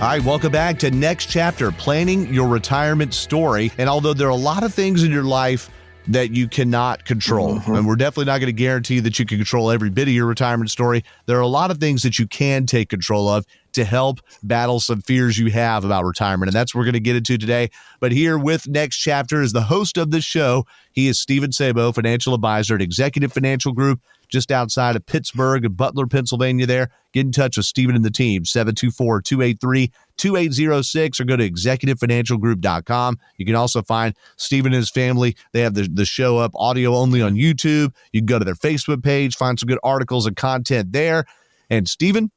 All right, welcome back to Next Chapter, Planning Your Retirement Story. And although there are a lot of things in your life that you cannot control, and we're definitely not going to guarantee that you can control every bit of your retirement story, there are a lot of things that you can take control of to help battle some fears you have about retirement. And that's what we're going to get into today. But here with Next Chapter is the host of this show. He is Stephen Sabo, financial advisor at Executive Financial Group, just outside of Pittsburgh and Butler, Pennsylvania there. Get in touch with Stephen and the team, 724-283-2806, or go to executivefinancialgroup.com. You can also find Stephen and his family. They have the show up audio only on YouTube. You can go to their Facebook page, find some good articles and content there. And Stephen,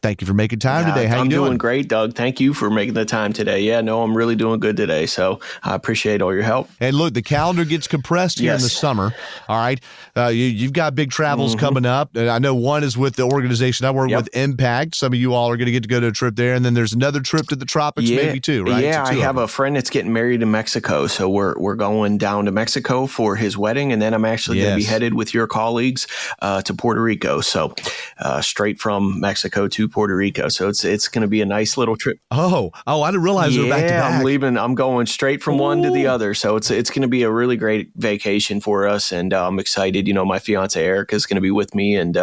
thank you for making time today. How you doing? I'm doing great, Doug. Thank you for making the time today. Yeah, no, I'm really doing good today. So I appreciate all your help. And look, the calendar gets compressed here in the summer. All right. You've got big travels coming up. And I know one is with the organization I work with, Impact. Some of you all are going to get to go to a trip there. And then there's another trip to the tropics maybe too, right? Yeah, I have a friend that's getting married in Mexico. So we're going down to Mexico for his wedding. And then I'm actually going to be headed with your colleagues to Puerto Rico. So straight from Mexico to Puerto Rico. So it's going to be a nice little trip. Oh, I didn't realize we were back to back. I'm going straight from one to the other. So it's going to be a really great vacation for us. And I'm excited. You know, my fiance Erica is going to be with me, and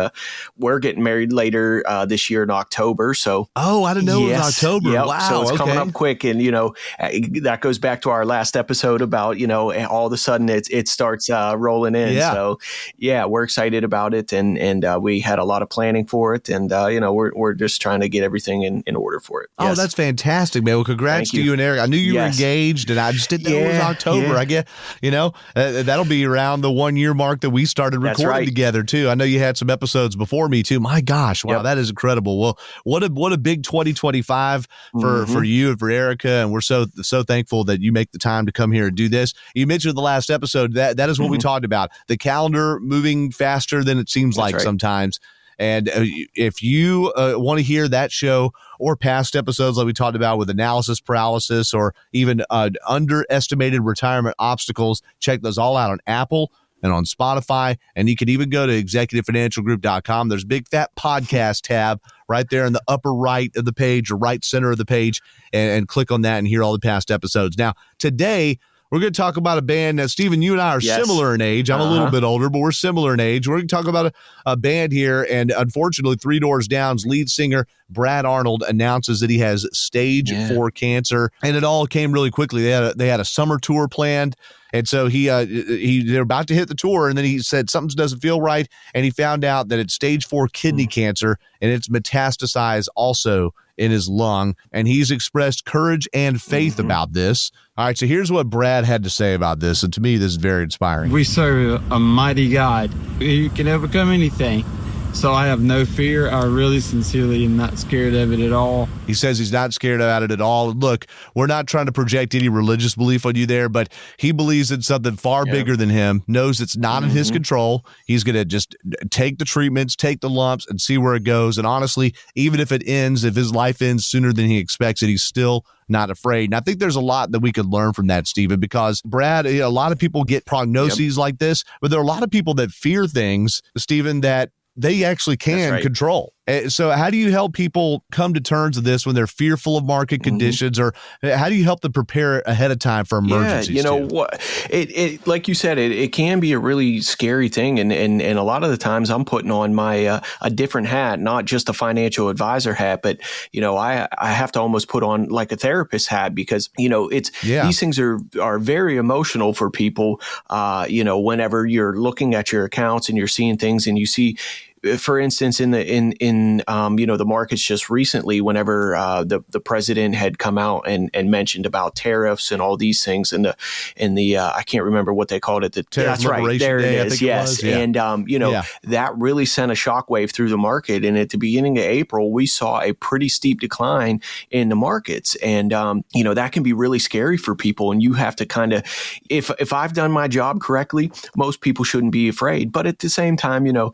we're getting married later this year in October. So I didn't know it was October. Yep. Wow. So it's coming up quick. And, you know, that goes back to our last episode about, you know, all of a sudden it starts rolling in. Yeah. So yeah, we're excited about it. And we had a lot of planning for it. And, you know, we're just trying to get everything in order for it. Oh, that's fantastic, man. Well, congrats to you and Eric. I knew you were engaged, and I just didn't know it was October. I guess, you know, that'll be around the 1 year mark that we started recording together too. I know you had some episodes before me too. My gosh. Wow. That is incredible. Well, what a big 2025 for you and for Erica. And we're so thankful that you make the time to come here and do this. You mentioned the last episode that is what we talked about. The calendar moving faster than it seems sometimes. And if you want to hear that show or past episodes like we talked about with analysis paralysis or even underestimated retirement obstacles, check those all out on Apple and on Spotify. And you can even go to executivefinancialgroup.com. There's a big fat podcast tab right there in the upper right of the page or right center of the page, and click on that and hear all the past episodes. Now, today, we're going to talk about a band that, Stephen, you and I are similar in age. I'm a little bit older, but we're similar in age. We're going to talk about a band here, and unfortunately, Three Doors Down's lead singer, Brad Arnold, announces that he has stage 4 cancer, and it all came really quickly. They had a summer tour planned, and so they're about to hit the tour, and then he said something doesn't feel right, and he found out that it's stage 4 kidney cancer, and it's metastasized also in his lung, and he's expressed courage and faith about this. All right, so here's what Brad had to say about this, and to me, this is very inspiring. We serve a mighty God who can overcome anything. So I have no fear. I really sincerely am not scared of it at all. He says he's not scared about it at all. Look, we're not trying to project any religious belief on you there, but he believes in something far bigger than him, knows it's not in his control. He's going to just take the treatments, take the lumps, and see where it goes. And honestly, even if his life ends sooner than he expects it, he's still not afraid. And I think there's a lot that we could learn from that, Stephen, because Brad, a lot of people get prognoses like this, but there are a lot of people that fear things, Stephen, that they actually can control. So how do you help people come to terms with this when they're fearful of market conditions, or how do you help them prepare ahead of time for emergencies? Yeah, you know what? It like you said, it can be a really scary thing, and a lot of the times I'm putting on my a different hat, not just a financial advisor hat, but you know I have to almost put on like a therapist hat, because you know these things are very emotional for people. You know, whenever you're looking at your accounts and you're seeing things and you see, for instance, in you know, the markets just recently, whenever the president had come out and mentioned about tariffs and all these things, and the I can't remember what they called it. That's right, there it is. Yes, and you know that really sent a shockwave through the market. And at the beginning of April, we saw a pretty steep decline in the markets, and you know that can be really scary for people. And you have to kind of, if I've done my job correctly, most people shouldn't be afraid. But at the same time, you know,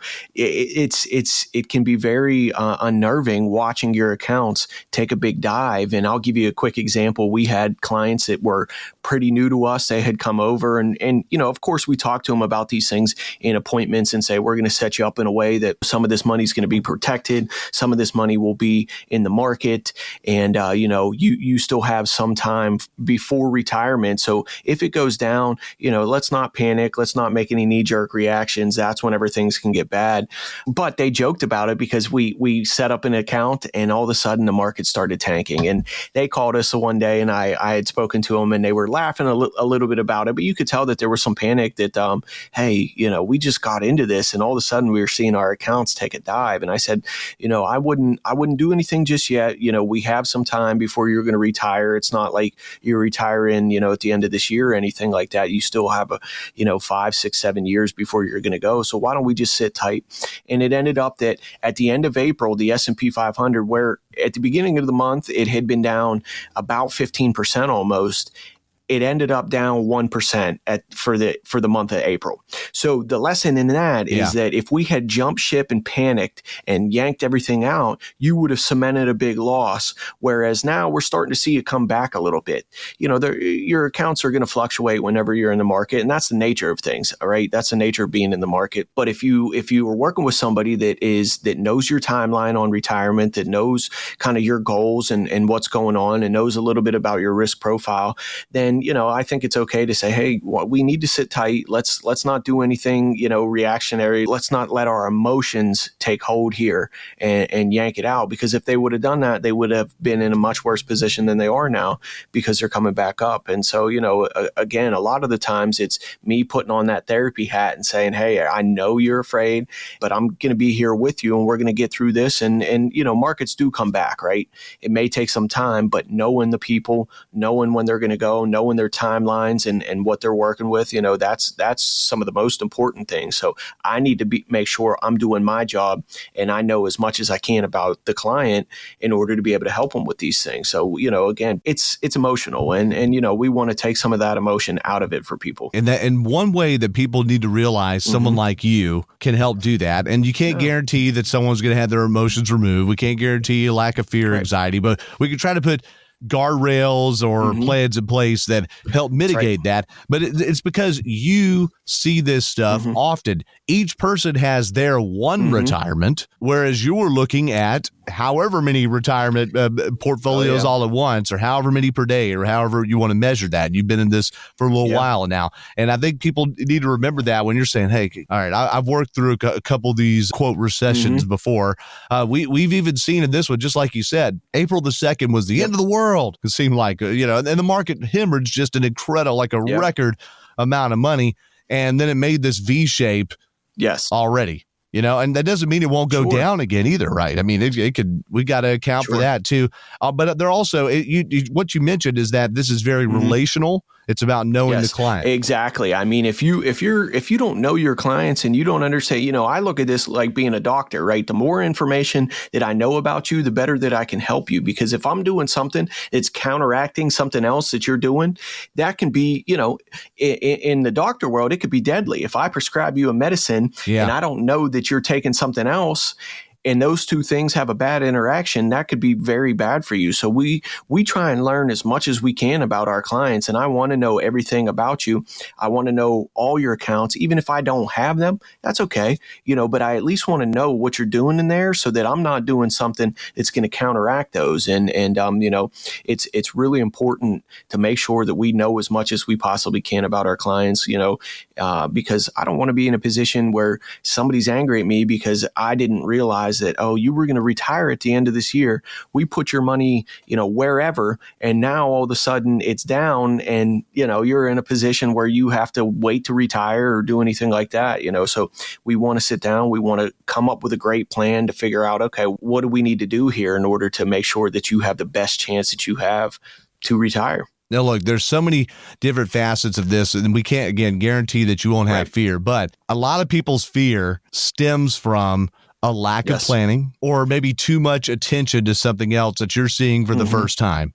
it can be very unnerving watching your accounts take a big dive. And I'll give you a quick example. We had clients that were pretty new to us. They had come over and of course we talked to them about these things in appointments and say, we're going to set you up in a way that some of this money is going to be protected. Some of this money will be in the market. And, you still have some time before retirement. So if it goes down, let's not panic. Let's not make any knee-jerk reactions. That's whenever things can get bad. But they joked about it because we set up an account and all of a sudden the market started tanking. And they called us one day and I had spoken to them and they were laughing a little bit about it. But you could tell that there was some panic that, hey, we just got into this and all of a sudden we were seeing our accounts take a dive. And I said, I wouldn't do anything just yet. We have some time before you're going to retire. It's not like you're retiring, at the end of this year or anything like that. You still have 5, 6, 7 years before you're going to go. So why don't we just sit tight? And it ended up that at the end of April, the S&P 500, where at the beginning of the month, it had been down about 15% almost, it ended up down 1% for the month of April. So the lesson in that is that if we had jumped ship and panicked and yanked everything out, you would have cemented a big loss. Whereas now we're starting to see it come back a little bit. Your accounts are going to fluctuate whenever you're in the market, and that's the nature of things. All right, that's the nature of being in the market. But if you are working with somebody that knows your timeline on retirement, that knows kind of your goals and what's going on, and knows a little bit about your risk profile, then I think it's okay to say, hey, we need to sit tight. Let's not do anything, reactionary. Let's not let our emotions take hold here and yank it out. Because if they would have done that, they would have been in a much worse position than they are now because they're coming back up. And so, again, a lot of the times it's me putting on that therapy hat and saying, hey, I know you're afraid, but I'm going to be here with you and we're going to get through this. And markets do come back, right? It may take some time, but knowing the people, knowing when they're going to go, knowing their timelines and what they're working with, that's some of the most important things. So I need to make sure I'm doing my job and I know as much as I can about the client in order to be able to help them with these things. So, again, it's emotional and we want to take some of that emotion out of it for people. And one way that people need to realize someone like you can help do that. And you can't guarantee that someone's going to have their emotions removed. We can't guarantee a lack of fear or anxiety, but we can try to put guardrails or plans in place that help mitigate that. But it's because you see this stuff often. Each person has their one retirement, whereas you're looking at however many retirement portfolios all at once, or however many per day, or however you want to measure that. You've been in this for a little while now. And I think people need to remember that when you're saying, hey, all right, I've worked through a couple of these, quote, recessions before. We've even seen in this one, just like you said, April the 2nd was the end of the world. It seemed like, and the market hemorrhaged just an incredible, like a record amount of money. And then it made this V shape already. And that doesn't mean it won't go down again either, right? I mean, it could. We got to account for that too. But they're also what you mentioned is that this is very relational. It's about knowing the client. Exactly. I mean, if you don't know your clients and you don't understand, I look at this like being a doctor, right? The more information that I know about you, the better that I can help you. Because if I'm doing something that's counteracting something else that you're doing, that can be, in the doctor world, it could be deadly. If I prescribe you a medicine and I don't know that you're taking something else, and those two things have a bad interaction, that could be very bad for you. So we try and learn as much as we can about our clients. And I want to know everything about you. I want to know all your accounts. Even if I don't have them, that's okay. But I at least want to know what you're doing in there so that I'm not doing something that's going to counteract those. And it's really important to make sure that we know as much as we possibly can about our clients, because I don't want to be in a position where somebody's angry at me because I didn't realize that, you were going to retire at the end of this year. We put your money, wherever, and now all of a sudden it's down and, you're in a position where you have to wait to retire or do anything like that, So we want to sit down. We want to come up with a great plan to figure out, okay, what do we need to do here in order to make sure that you have the best chance that you have to retire? Now, look, there's so many different facets of this, and we can't, again, guarantee that you won't have fear. But a lot of people's fear stems from a lack of planning or maybe too much attention to something else that you're seeing for the first time.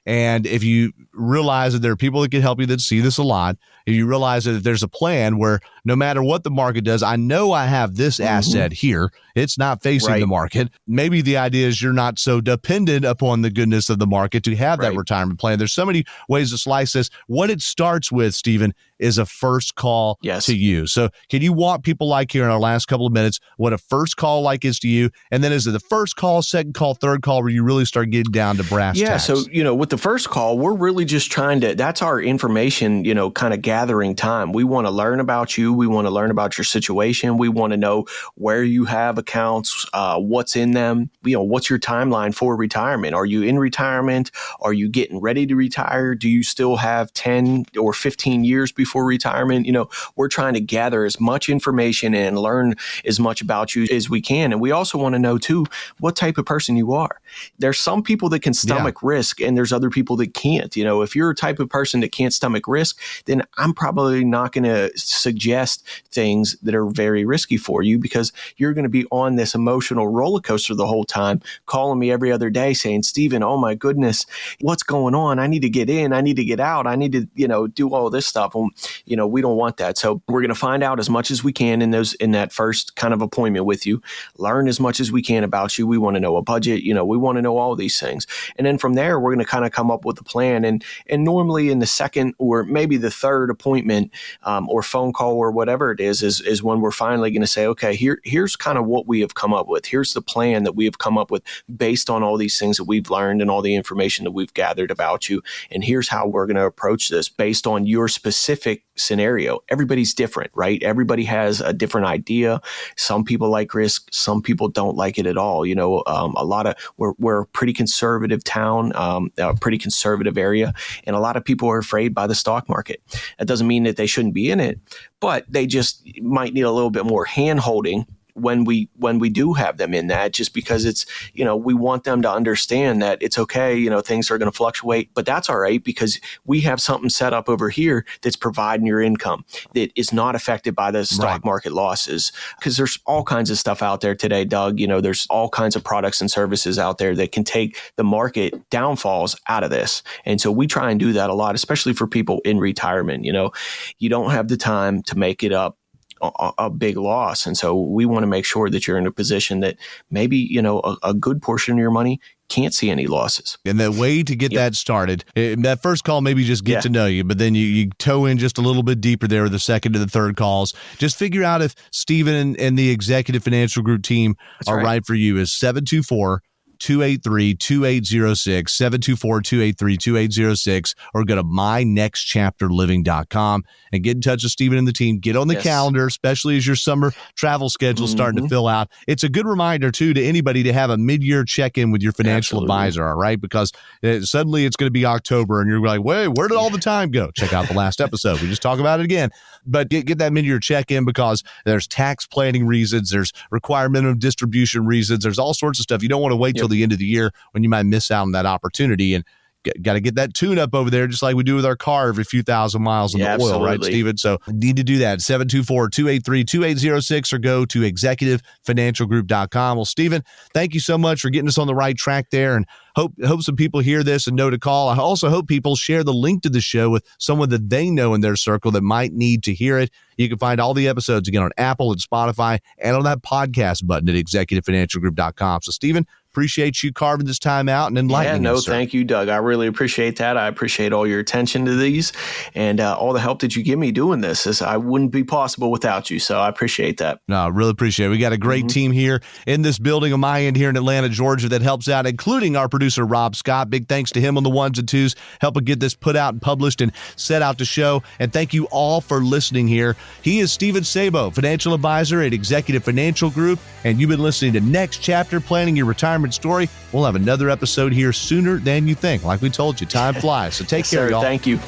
And if you realize that there are people that can help you that see this a lot, if you realize that there's a plan where no matter what the market does, I know I have this asset here. It's not facing the market. Maybe the idea is you're not so dependent upon the goodness of the market to have that retirement plan. There's so many ways to slice this. What it starts with, Stephen, is a first call to you. So can you walk people like here in our last couple of minutes what a first call like is to you? And then is it the first call, second call, third call where you really start getting down to brass tacks? So, with the first call, we're really just trying to, that's our information, kind of gathering time. We want to learn about you. We want to learn about your situation. We want to know where you have accounts, what's in them, what's your timeline for retirement? Are you in retirement? Are you getting ready to retire? Do you still have 10 or 15 years before retirement? We're trying to gather as much information and learn as much about you as we can. And we also want to know too, what type of person you are. There's some people that can stomach risk and there's other people that can't. If you're a type of person that can't stomach risk, then I'm probably not going to suggest things that are very risky for you, because you're going to be on this emotional roller coaster the whole time, calling me every other day saying, Stephen, oh my goodness, what's going on? I need to get in. I need to get out. I need to, do all this stuff. We don't want that. So we're going to find out as much as we can in that first kind of appointment with you, learn as much as we can about you. We want to know a budget, we want to know all these things. And then from there, we're going to kind of come up with a plan. And normally in the second or maybe the third appointment or phone call or whatever it is when we're finally going to say, okay, here's kind of what we have come up with. Here's the plan that we have come up with based on all these things that we've learned and all the information that we've gathered about you. And here's how we're going to approach this based on your specific scenario. Everybody's different, right? Everybody has a different idea. Some people like risk. Some people don't like it at all. We're a pretty conservative town, a pretty conservative area, and a lot of people are afraid by the stock market. That doesn't mean that they shouldn't be in it, but they just might need a little bit more hand holding when we do have them in that, just because it's, we want them to understand that it's okay, things are going to fluctuate, but that's all right, because we have something set up over here that's providing your income that is not affected by the stock market losses. Because there's all kinds of stuff out there today, Doug. There's all kinds of products and services out there that can take the market downfalls out of this. And so we try and do that a lot, especially for people in retirement. You don't have the time to make it up a big loss. And so we want to make sure that you're in a position that maybe, a good portion of your money can't see any losses. And the way to get that started, that first call, maybe just get to know you, but then you toe in just a little bit deeper there with the second to the third calls. Just figure out if Stephen and the Executive Financial Group team are right for you. Is 724-283-2806, 724-283-2806, or go to mynextchapterliving.com and get in touch with Stephen and the team. Get on the calendar, especially as your summer travel schedule is starting to fill out. It's a good reminder, too, to anybody to have a mid-year check-in with your financial advisor, all right? Because suddenly it's going to be October, and you're like, wait, where did all the time go? Check out the last episode. We just talk about it again. But get that mid-year check-in, because there's tax planning reasons, there's required minimum distribution reasons, there's all sorts of stuff. You don't want to wait till the end of the year when you might miss out on that opportunity. And got to get that tune up over there, just like we do with our car every few thousand miles on the oil, right, Stephen? So need to do that. 724-283-2806, or go to executivefinancialgroup.com. Well, Stephen, thank you so much for getting us on the right track there, and hope some people hear this and know to call. I also hope people share the link to the show with someone that they know in their circle that might need to hear it. You can find all the episodes again on Apple and Spotify and on that podcast button at executivefinancialgroup.com. So, Stephen, appreciate you carving this time out and enlightening us. Thank you, Doug. I really appreciate that. I appreciate all your attention to these and all the help that you give me doing this. I wouldn't be possible without you, so I appreciate that. No, I really appreciate it. We got a great team here in this building on my end here in Atlanta, Georgia, that helps out, including our producer, Rob Scott. Big thanks to him on the ones and twos, helping get this put out and published and set out to show. And thank you all for listening here. He is Stephen Sabo, financial advisor at Executive Financial Group, and you've been listening to Next Chapter, Planning Your Retirement Story. We'll have another episode here sooner than you think. Like we told you, time flies. So take care, y'all. Thank you.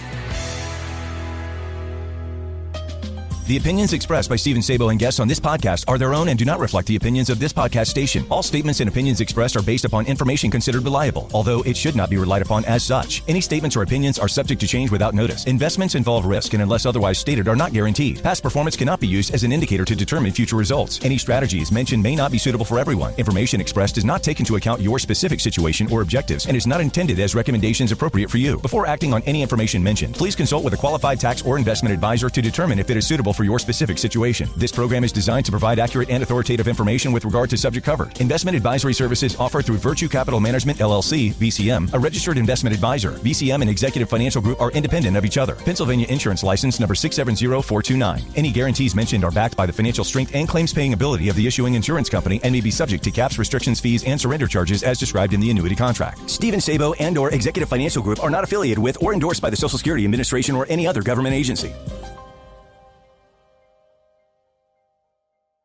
The opinions expressed by Steven Sabo and guests on this podcast are their own and do not reflect the opinions of this podcast station. All statements and opinions expressed are based upon information considered reliable, although it should not be relied upon as such. Any statements or opinions are subject to change without notice. Investments involve risk and, unless otherwise stated, are not guaranteed. Past performance cannot be used as an indicator to determine future results. Any strategies mentioned may not be suitable for everyone. Information expressed does not take into account your specific situation or objectives and is not intended as recommendations appropriate for you. Before acting on any information mentioned, please consult with a qualified tax or investment advisor to determine if it is suitable for your specific situation. This program is designed to provide accurate and authoritative information with regard to subject covered. Investment advisory services offered through Virtue Capital Management, LLC, VCM, a registered investment advisor. VCM and Executive Financial Group are independent of each other. Pennsylvania Insurance License number 670429. Any guarantees mentioned are backed by the financial strength and claims-paying ability of the issuing insurance company and may be subject to caps, restrictions, fees, and surrender charges as described in the annuity contract. Steven Sabo and/or Executive Financial Group are not affiliated with or endorsed by the Social Security Administration or any other government agency.